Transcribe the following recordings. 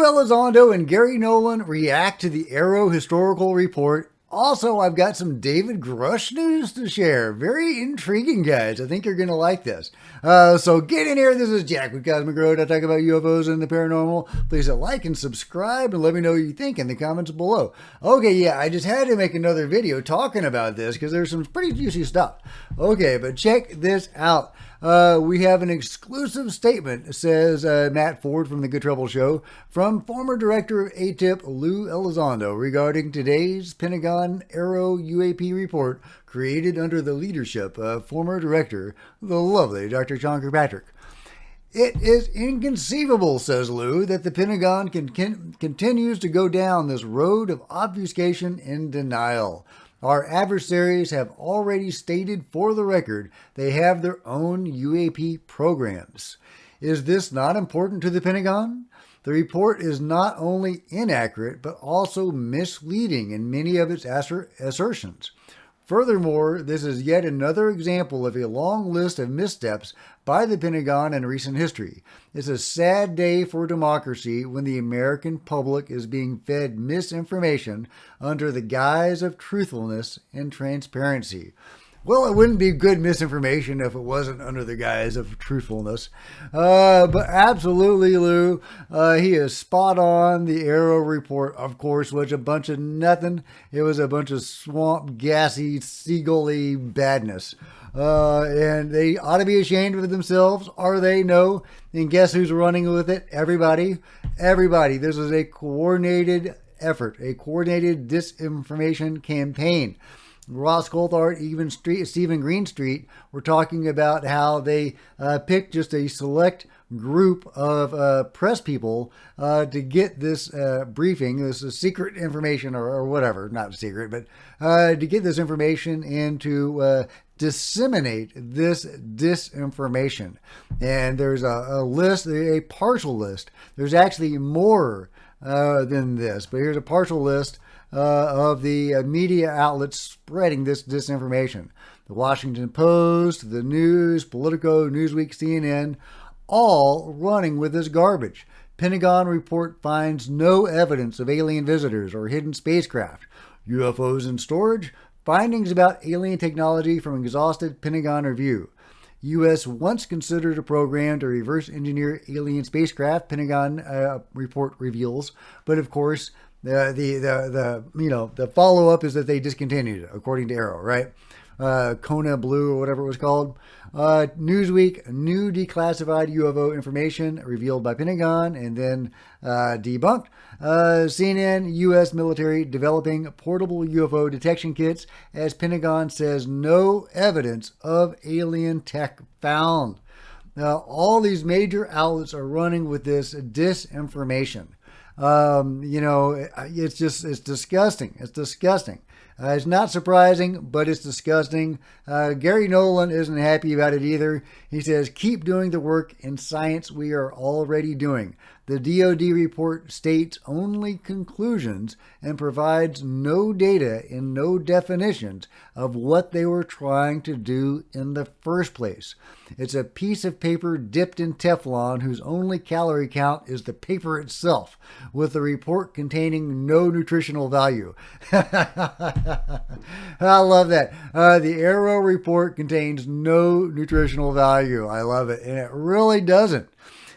Elizondo and Garry Nolan react to the AARO historical report. Also, I've got some David Grusch news to share. Very intriguing, guys. I think you're going to like this. So get in here. This is Jack with Cosmic Road. I talk about UFOs and the paranormal. Please hit like and subscribe and let me know what you think in the comments below. Okay, yeah, I just had to make another video talking about this because there's some pretty juicy stuff. Okay, but check this out. We have an exclusive statement, says Matt Ford from the Good Trouble Show, from former director of AATIP, Lou Elizondo, regarding today's Pentagon AARO U.A.P. report created under the leadership of former director, the lovely Dr. John Kirkpatrick. It is inconceivable, says Lou, that the Pentagon continues to go down this road of obfuscation and denial. Our adversaries have already stated for the record they have their own U.A.P. programs. Is this not important to the Pentagon? The report is not only inaccurate, but also misleading in many of its assertions. Furthermore, this is yet another example of a long list of missteps by the Pentagon in recent history. It's a sad day for democracy when the American public is being fed misinformation under the guise of truthfulness and transparency. Well, it wouldn't be good misinformation if it wasn't under the guise of truthfulness. But absolutely, Lou, he is spot on. The AARO report, of course, was a bunch of nothing. It was a bunch of swamp, gassy, seagull-y badness. And they ought to be ashamed of themselves. Are they? No. And guess who's running with it? Everybody. Everybody. This is a coordinated effort, a coordinated disinformation campaign. Ross Coulthard, even Stephen Greenstreet were talking about how they picked just a select group of press people to get this briefing. This is secret information or whatever, not secret, but to get this information and to disseminate this disinformation. And there's a list, a partial list. There's actually more than this, but here's a partial list of the media outlets spreading this disinformation. The Washington Post, The News, Politico, Newsweek, CNN, all running with this garbage. Pentagon report finds no evidence of alien visitors or hidden spacecraft. UFOs in storage. Findings about alien technology from exhausted Pentagon review. U.S. once considered a program to reverse engineer alien spacecraft, Pentagon report reveals, but of course the follow-up is that they discontinued it, according to AARO, right? Kona Blue or whatever it was called. Newsweek, new declassified UFO information revealed by Pentagon and then debunked. CNN, U.S. military developing portable UFO detection kits as Pentagon says no evidence of alien tech found. Now, all these major outlets are running with this disinformation. It's disgusting. It's disgusting. It's not surprising, but it's disgusting. Garry Nolan isn't happy about it either. He says, keep doing the work in science we are already doing. The DoD report states only conclusions and provides no data and no definitions of what they were trying to do in the first place. It's a piece of paper dipped in Teflon whose only calorie count is the paper itself, with the report containing no nutritional value. I love that. The AARO report contains no nutritional value. I love it. And it really doesn't.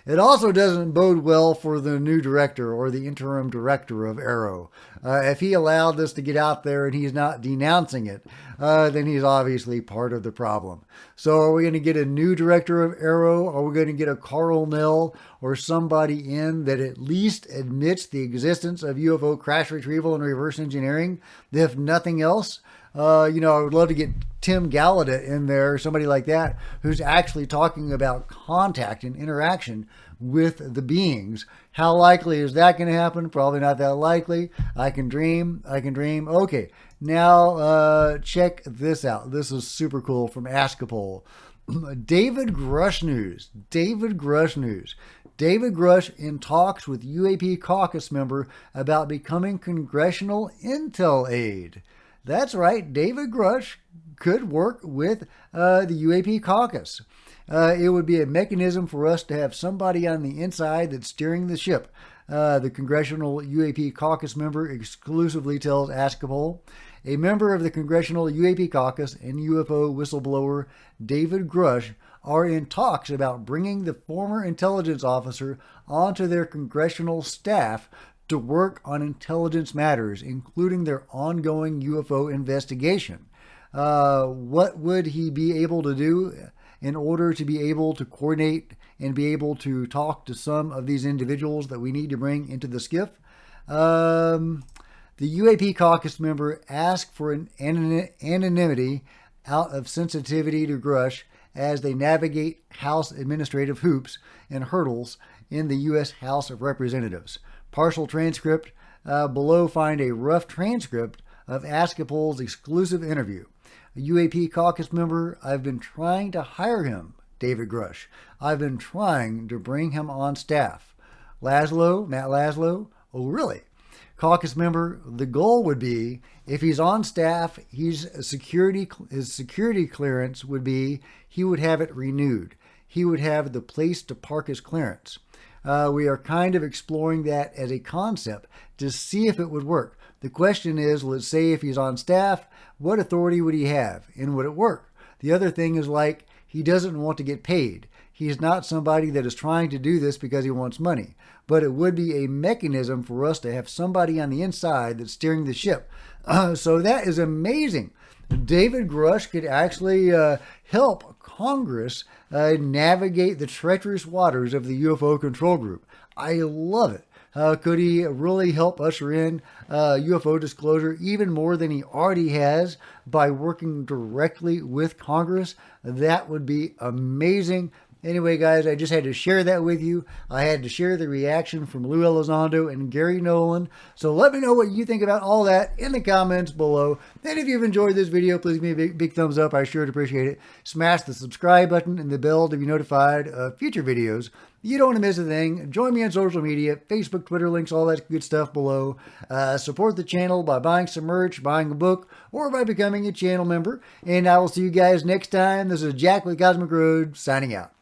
It also doesn't bode well for the new director or the interim director of AARO. If he allowed this to get out there and he's not denouncing it, then he's obviously part of the problem. So are we going to get a new director of AARO? Are we going to get a Carl Nell or somebody in that at least admits the existence of UFO crash retrieval and reverse engineering? If nothing else, I would love to get Tim Gallaudet in there, somebody like that, who's actually talking about contact and interaction with the beings. How likely is that going to happen? Probably not that likely. I can dream. Okay, now check this out. This is super cool from Askapole. David Grusch news. David Grusch in talks with U.A.P. caucus member about becoming congressional intel aide. That's right, David Grusch could work with the U.A.P. caucus. It would be a mechanism for us to have somebody on the inside that's steering the ship. The Congressional U.A.P. caucus member exclusively tells Askapol. A member of the Congressional U.A.P. caucus and U.F.O. whistleblower David Grusch are in talks about bringing the former intelligence officer onto their congressional staff to work on intelligence matters, including their ongoing UFO investigation. What would he be able to do in order to be able to coordinate and be able to talk to some of these individuals that we need to bring into the skiff? The U.A.P. caucus member asked for an anonymity out of sensitivity to Grusch as they navigate House administrative hoops and hurdles in the U.S. House of Representatives. Partial transcript below. Find a rough transcript of Askapol's exclusive interview. A U.A.P. caucus member, I've been trying to hire him, David Grusch. I've been trying to bring him on staff. Matt Laszlo, oh really? Caucus member, the goal would be, if he's on staff, his security clearance would be, he would have it renewed. He would have the place to park his clearance. We are kind of exploring that as a concept to see if it would work. The question is, let's say if he's on staff, what authority would he have and would it work? The other thing is like, he doesn't want to get paid. He's not somebody that is trying to do this because he wants money. But it would be a mechanism for us to have somebody on the inside that's steering the ship. So that is amazing. David Grusch could actually help Congress navigate the treacherous waters of the UFO control group. I love it. Could he really help usher in UFO disclosure even more than he already has by working directly with Congress? That would be amazing. Anyway, guys, I just had to share that with you. I had to share the reaction from Lou Elizondo and Garry Nolan. So let me know what you think about all that in the comments below. And if you've enjoyed this video, please give me a big thumbs up. I sure appreciate it. Smash the subscribe button and the bell to be notified of future videos. You don't want to miss a thing. Join me on social media, Facebook, Twitter, links, all that good stuff below. Support the channel by buying some merch, buying a book, or by becoming a channel member. And I will see you guys next time. This is Jack with Cosmic Road, signing out.